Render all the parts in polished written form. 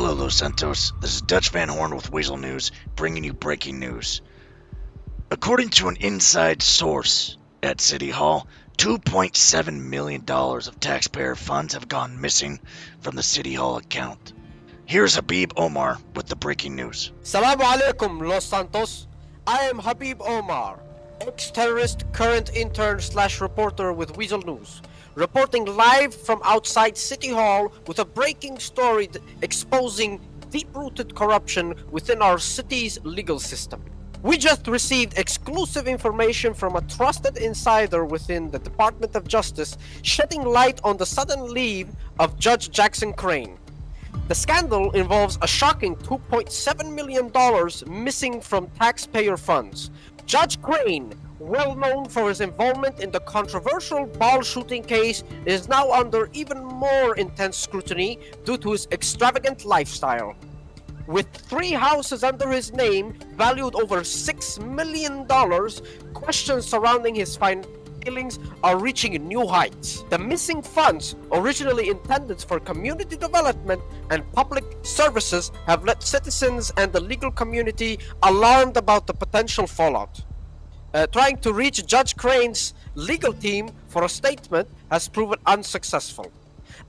Hello, Los Santos. This is Dutch Van Horn with Weazel News, bringing you breaking news. According to an inside source at City Hall, $2.7 million of taxpayer funds have gone missing from the City Hall account. Here's Habib Omar with the breaking news. Salamu alaikum, Los Santos. I am Habib Omar, ex-terrorist, current intern/reporter with Weazel News, reporting live from outside City Hall with a breaking story exposing deep-rooted corruption within our city's legal system. We just received exclusive information from a trusted insider within the Department of Justice, shedding light on the sudden leave of Judge Jackson Crane. The scandal involves a shocking $2.7 million missing from taxpayer funds. Judge Crane, well known for his involvement in the controversial ball shooting case, is now under even more intense scrutiny due to his extravagant lifestyle. With 3 houses under his name, valued over $6 million, questions surrounding his filings are reaching new heights. The missing funds, originally intended for community development and public services, have left citizens and the legal community alarmed about the potential fallout. Trying to reach Judge Crane's legal team for a statement has proven unsuccessful.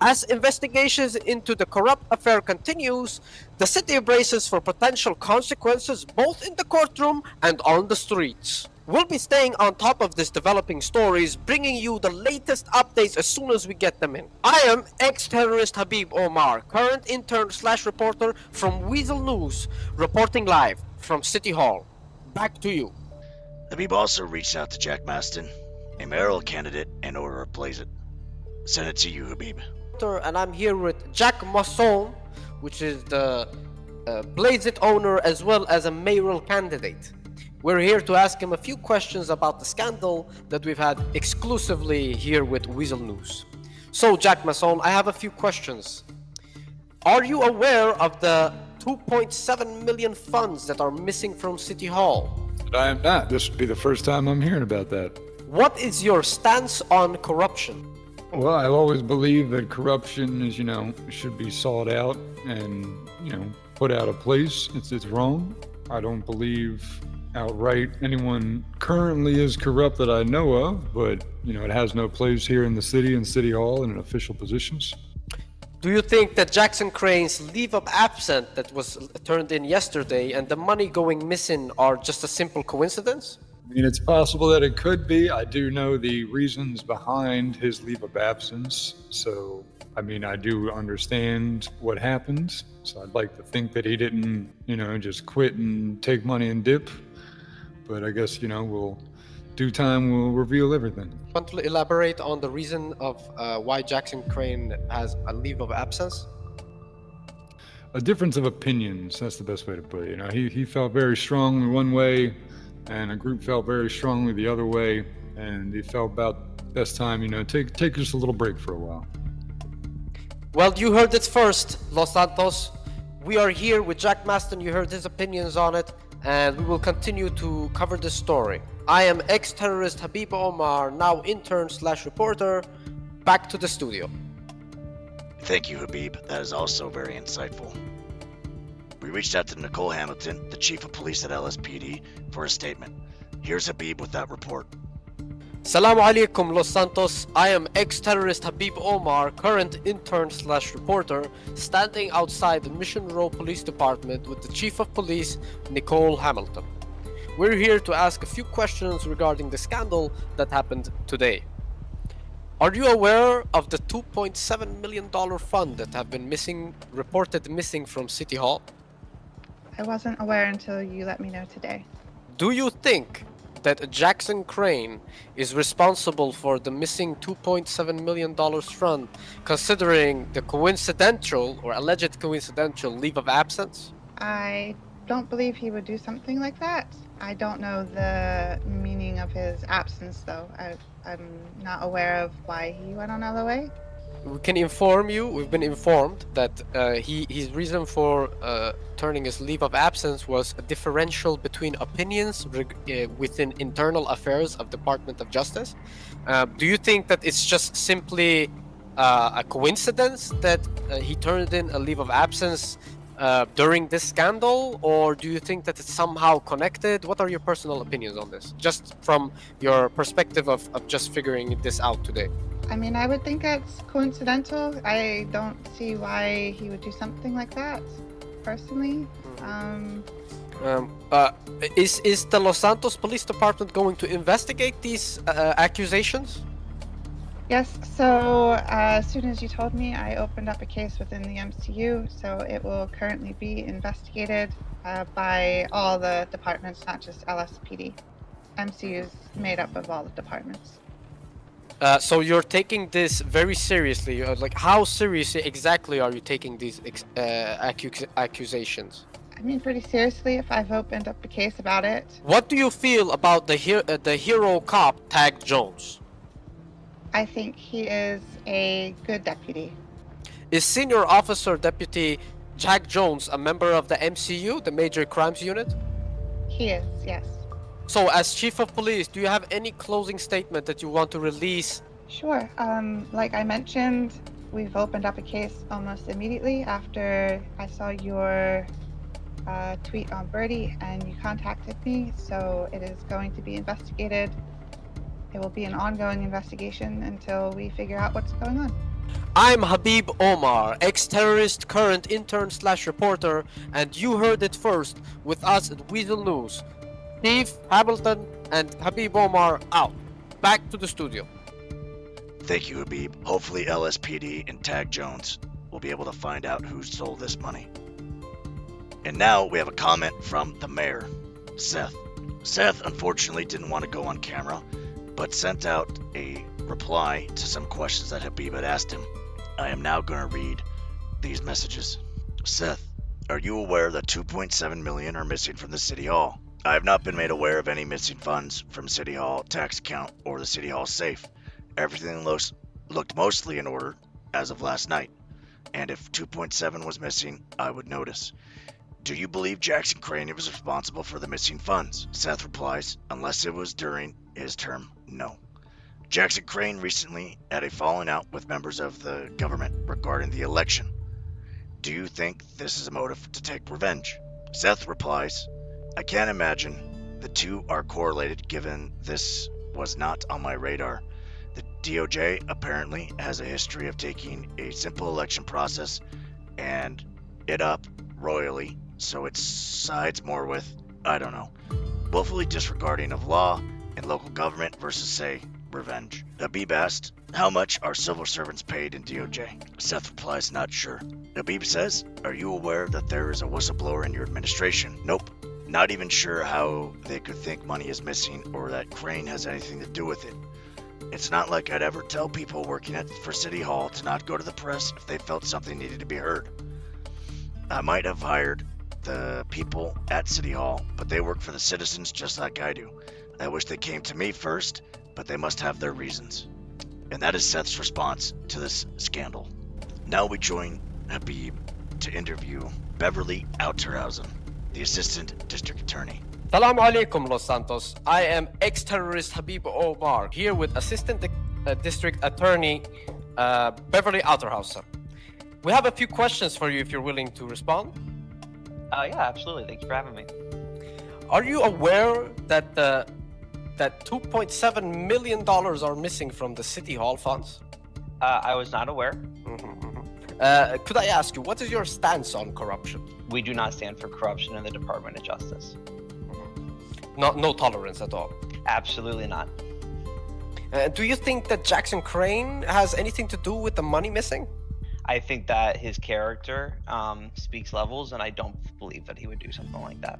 As investigations into the corrupt affair continues, the city braces for potential consequences both in the courtroom and on the streets. We'll be staying on top of these developing stories, bringing you the latest updates as soon as we get them in. I am ex-terrorist Habib Omar, current intern/reporter from Weazel News, reporting live from City Hall. Back to you. Habib also reached out to Jack Maston, a mayoral candidate, in order to replace it. Send it to you, Habib. And I'm here with Jack Masson, which is the Blaze It owner as well as a mayoral candidate. We're here to ask him a few questions about the scandal that we've had exclusively here with Weazel News. So, Jack Masson, I have a few questions. Are you aware of the 2.7 million funds that are missing from City Hall? I am not. This would be the first time I'm hearing about that. What is your stance on corruption? Well, I always believe that corruption is, should be sought out and, put out of place. It's wrong. I don't believe outright anyone currently is corrupt that I know of, but, it has no place here in the city and City Hall and in official positions. Do you think that Jackson Crane's leave of absence that was turned in yesterday and the money going missing are just a simple coincidence? I mean, it's possible that it could be. I do know the reasons behind his leave of absence. So, I do understand what happened. So I'd like to think that he didn't, just quit and take money and dip. But I guess, due time will reveal everything. Want to elaborate on the reason of why Jackson Crane has a leave of absence? A difference of opinions. That's the best way to put it. He felt very strongly one way, and a group felt very strongly the other way, and he felt about best time, take just a little break for a while. Well, you heard it first, Los Santos. We are here with Jack Maston. You heard his opinions on it, and we will continue to cover this story. I am ex-terrorist Habib Omar, now intern/reporter. Back to the studio. Thank you, Habib. That is also very insightful. We reached out to Nicole Hamilton, the chief of police at LSPD, for a statement. Here's Habib with that report. Salamu alaikum, Los Santos. I am ex-terrorist Habib Omar, current intern/reporter, standing outside the Mission Row Police Department with the chief of police, Nicole Hamilton. We're here to ask a few questions regarding the scandal that happened today. Are you aware of the $2.7 million fund that have been reported missing from City Hall? I wasn't aware until you let me know today. Do you think that Jackson Crane is responsible for the missing $2.7 million fund, considering the coincidental or alleged coincidental leave of absence? I don't believe he would do something like that. I don't know the meaning of his absence, though. I'm not aware of why he went on LOA. We can inform you, we've been informed that his reason for turning his leave of absence was a differential between opinions within internal affairs of Department of Justice. Do you think that it's just simply a coincidence that he turned in a leave of absence during this scandal, or do you think that it's somehow connected? What are your personal opinions on this, just from your perspective of just figuring this out today? I mean, I would think it's coincidental. I don't see why he would do something like that, personally. Is the Los Santos Police Department going to investigate these accusations? Yes, so as soon as you told me, I opened up a case within the MCU, so it will currently be investigated by all the departments, not just LSPD. MCU is made up of all the departments. So you're taking this very seriously. Like, how seriously exactly are you taking these accusations? I mean, pretty seriously, if I've opened up a case about it. What do you feel about the hero cop Tag Jones? I think he is a good deputy. Is Senior Officer Deputy Jack Jones a member of the MCU, the Major Crimes Unit? He is, yes. So, as Chief of Police, do you have any closing statement that you want to release? Sure. Like I mentioned, we've opened up a case almost immediately after I saw your tweet on Birdie, and you contacted me, so it is going to be investigated. It will be an ongoing investigation until we figure out what's going on. I'm Habib Omar, ex-terrorist, current intern/reporter, and you heard it first with us at Weazel News. Steve Hamilton and Habib Omar out. Back to the studio. Thank you, Habib. Hopefully LSPD and Tag Jones will be able to find out who stole this money. And now we have a comment from the mayor, Seth. Seth unfortunately didn't want to go on camera, but sent out a reply to some questions that Habib had asked him. I am now going to read these messages. Seth, are you aware that $2.7 million are missing from the City Hall? I have not been made aware of any missing funds from City Hall tax account or the City Hall safe. Everything looked mostly in order as of last night, and if 2.7 was missing, I would notice. Do you believe Jackson Crane was responsible for the missing funds? Seth replies, unless it was during his term, no. Jackson Crane recently had a falling out with members of the government regarding the election. Do you think this is a motive to take revenge? Seth replies, I can't imagine the two are correlated given this was not on my radar. The DOJ apparently has a history of taking a simple election process and it up royally, so it sides more with, I don't know, willfully disregarding of law and local government versus, say, revenge. Habib asked, how much are civil servants paid in DOJ? Seth replies, not sure. Habib says, are you aware that there is a whistleblower in your administration? Nope. Not even sure how they could think money is missing or that Crane has anything to do with it. It's not like I'd ever tell people working for City Hall to not go to the press if they felt something needed to be heard. I might have hired the people at City Hall, but they work for the citizens just like I do. I wish they came to me first, but they must have their reasons. And that is Seth's response to this scandal. Now we join Habib to interview Beverly Outerhausen, the Assistant District Attorney. Salaam alaikum, Los Santos. I am ex-terrorist Habib Omar, here with Assistant District Attorney Beverly Outerhausen. We have a few questions for you if you're willing to respond. Yeah, absolutely. Thank you for having me. Are you aware that that $2.7 million are missing from the City Hall funds? I was not aware. Could I ask you, what is your stance on corruption? We do not stand for corruption in the Department of Justice. No tolerance at all. Absolutely not. Do you think that Jackson Crane has anything to do with the money missing? I think that his character speaks levels, and I don't believe that he would do something like that.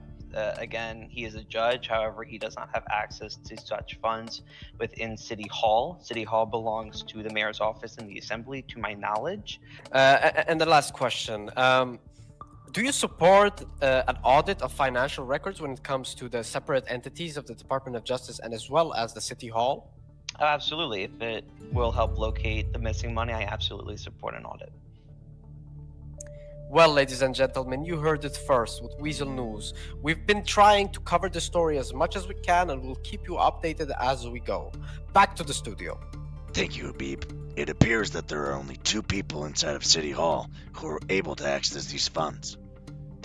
Again, he is a judge. However, he does not have access to such funds within City Hall. City Hall belongs to the mayor's office and the assembly, to my knowledge. And the last question. Do you support an audit of financial records when it comes to the separate entities of the Department of Justice and as well as the City Hall? Absolutely. If it will help locate the missing money, I absolutely support an audit. Well, ladies and gentlemen, you heard it first with Weazel News. We've been trying to cover the story as much as we can, and we'll keep you updated as we go. Back to the studio. Thank you, Habib. It appears that there are only two people inside of City Hall who are able to access these funds.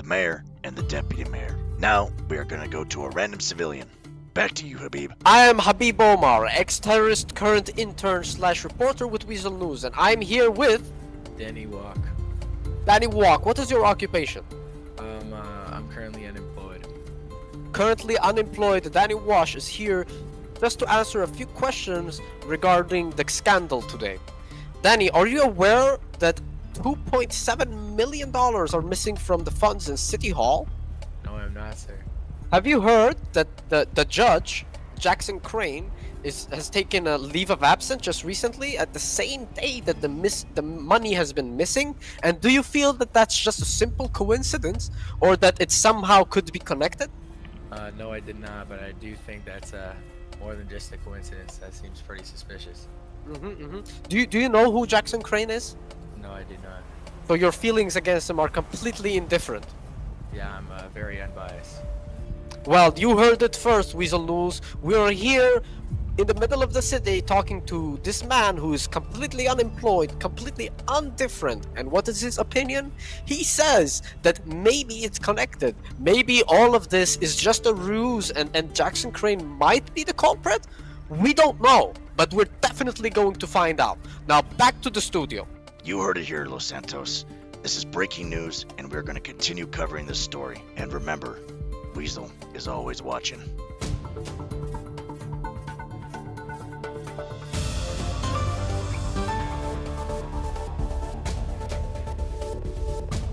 the mayor, and the deputy mayor. Now, we are going to go to a random civilian. Back to you, Habib. I am Habib Omar, ex-terrorist, current intern / reporter with Weazel News, and I'm here with Danny Walk. Danny Walk. What is your occupation? I'm currently unemployed. Currently unemployed, Danny Wash is here just to answer a few questions regarding the scandal today. Danny, are you aware that $2.7 million are missing from the funds in City Hall? No, I'm not, sir. Have you heard that the judge, Jackson Crane, has taken a leave of absence just recently at the same day that the money has been missing? And do you feel that that's just a simple coincidence, or that it somehow could be connected? No, I did not, but I do think that's more than just a coincidence. That seems pretty suspicious. Do you know who Jackson Crane is? No, I did not. So your feelings against him are completely indifferent. Yeah, I'm very unbiased. Well, you heard it first, Weazel News. We are here in the middle of the city talking to this man who is completely unemployed, completely undifferent. And what is his opinion? He says that maybe it's connected. Maybe all of this is just a ruse and Jackson Crane might be the culprit? We don't know, but we're definitely going to find out. Now back to the studio. You heard it here, Los Santos. This is breaking news, and we're going to continue covering this story. And remember, Weazel is always watching.